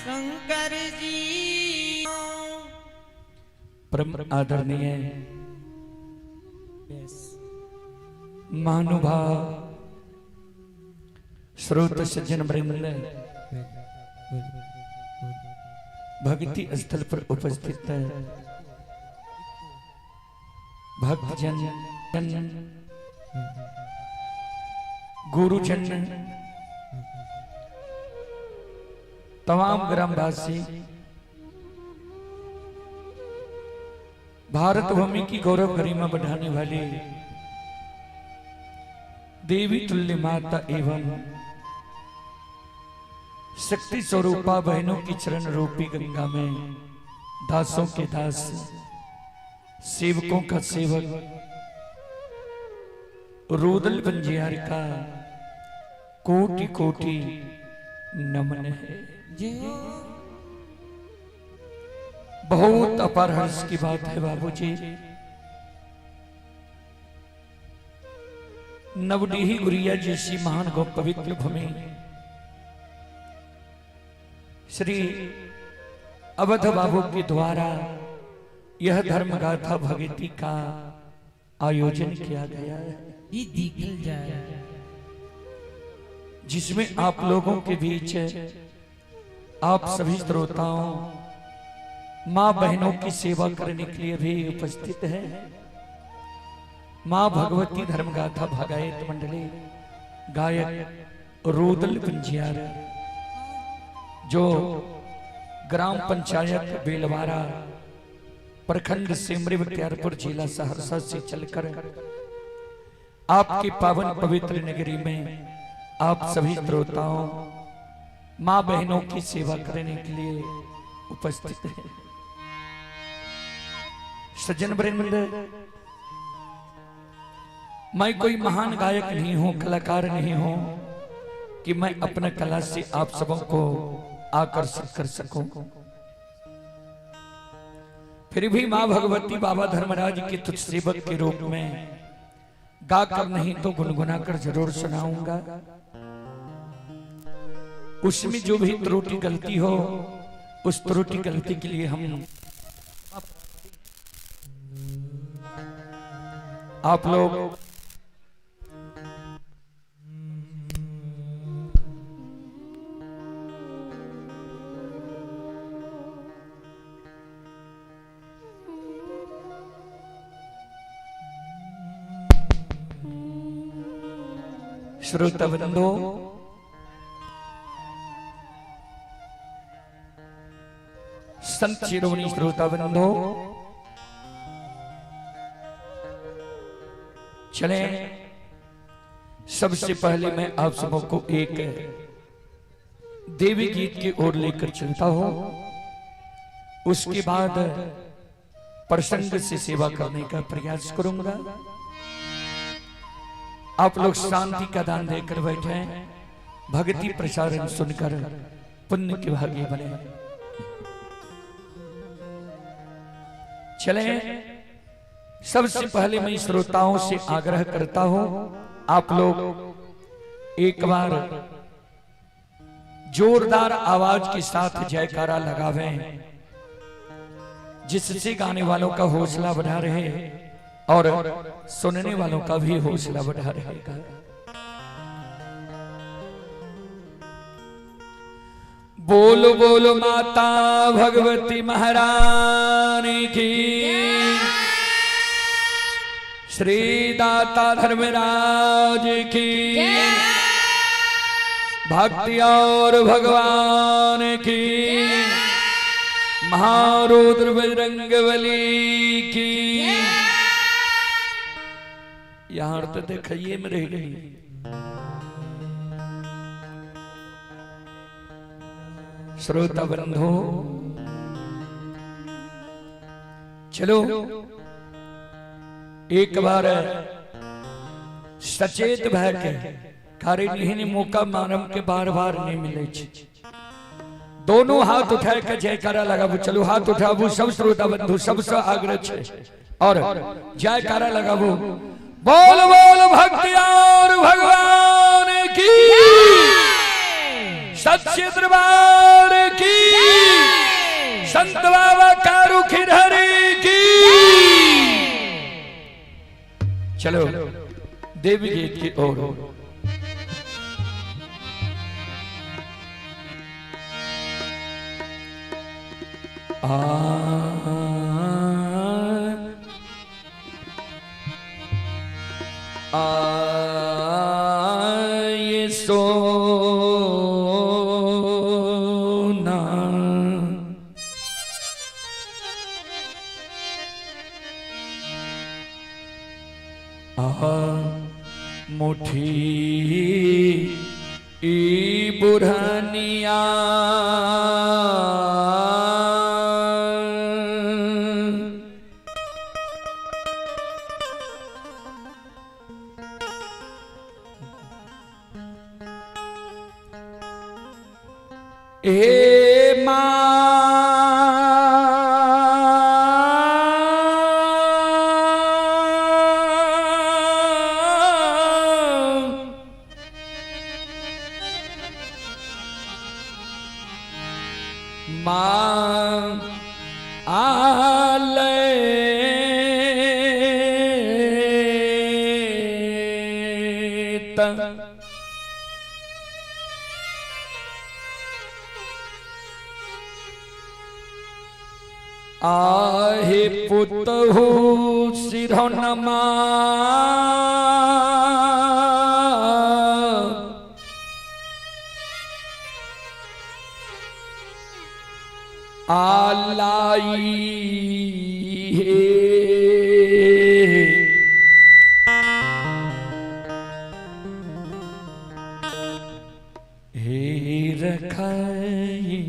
शंकर जी। परम आदरणीय महानुभाव श्रोत सज्जन वृंद भक्ति स्थल पर उपस्थित भक्तजन गुरुजन तमाम ग्रामवासी भारत भूमि की गौरव गरिमा बढ़ाने वाली देवी तुल्य माता एवं शक्ति स्वरूपा बहनों की चरण रूपी गंगा में दासों के दास सेवकों का सेवक रुदल बंजियार का कोटि कोटि नमन है। बहुत अपार हर्ष की बात है बाबूजी। नवडीही गुरिया जैसी महान गौ पवित्र भूमि श्री अवध बाबू के द्वारा यह धर्म गाथा भक्ति का आयोजन किया गया है, जिसमें आप लोगों के बीच आप सभी श्रोताओं मां बहनों की सेवा करने के लिए भी उपस्थित है। मां भगवती धर्मगाथा भगायत मंडली गायक रुदल बंजियार जो ग्राम पंचायत बेलवारा प्रखंड सिमरी बख्तियारपुर जिला सहरसा से चलकर आपकी पावन पवित्र नगरी में आप सभी श्रोताओं मां बहनों की सेवा करने के लिए उपस्थित है। सज्जन वृंद, मैं कोई महान गायक नहीं हूं, कलाकार नहीं हूं कि मैं अपना कला से आप सबों को आकर्षित कर सकूं। फिर भी मां भगवती बाबा धर्मराज के तुझ सेवक के रूप में गाकर नहीं तो गुनगुना कर जरूर सुनाऊंगा। उसमें जो भी त्रुटि गलती हो उस त्रुटि गलती के लिए हम आप लोग श्रोतावृंदो, संत शिरोमणि श्रोतावृंदो, चले सबसे पहले मैं आप सबों को एक देवी गीत की ओर लेकर चलता हूं। उसके बाद प्रसंग से सेवा करने का प्रयास करूंगा। आप लोग शांति का दान देकर बैठे, भक्ति प्रसारण सुनकर पुण्य के भागी बने। चले सबसे पहले मैं श्रोताओं से आग्रह करता हूं, आप लोग एक बार जोरदार आवाज के साथ जयकारा लगावें, जिससे गाने वालों का हौसला बढ़ा रहे और सुनने वालों का भी हौसला बढ़ा रहेगा। बोलो बोलो माता भगवती महारानी की, श्री दाता धर्मराज की, भक्ति और भगवान की, महारुद्र बजरंगबली की। यहां तो देखिए में रह गई। श्रोता बंधु, चलो एक बार सचेत भय के कार्य नहीं मौका मानव के बार बार नहीं मिले। दोनों हाथ उठाए के जयकारा लगाबू। चलो हाथ उठाबू सब श्रोता बंधु, सबसे आग्रह है और जयकारा लगाबू। बोल बोल भक्ति और भगवान की, सच्चे दरबार की। संत बाबा कारू खिरहरी की। चलो देवी गीत की ओर। ये सोना मुठी ई बुढ़निया ए माँ आले आहे पुतहु सिरनमा आलाई हे रखाई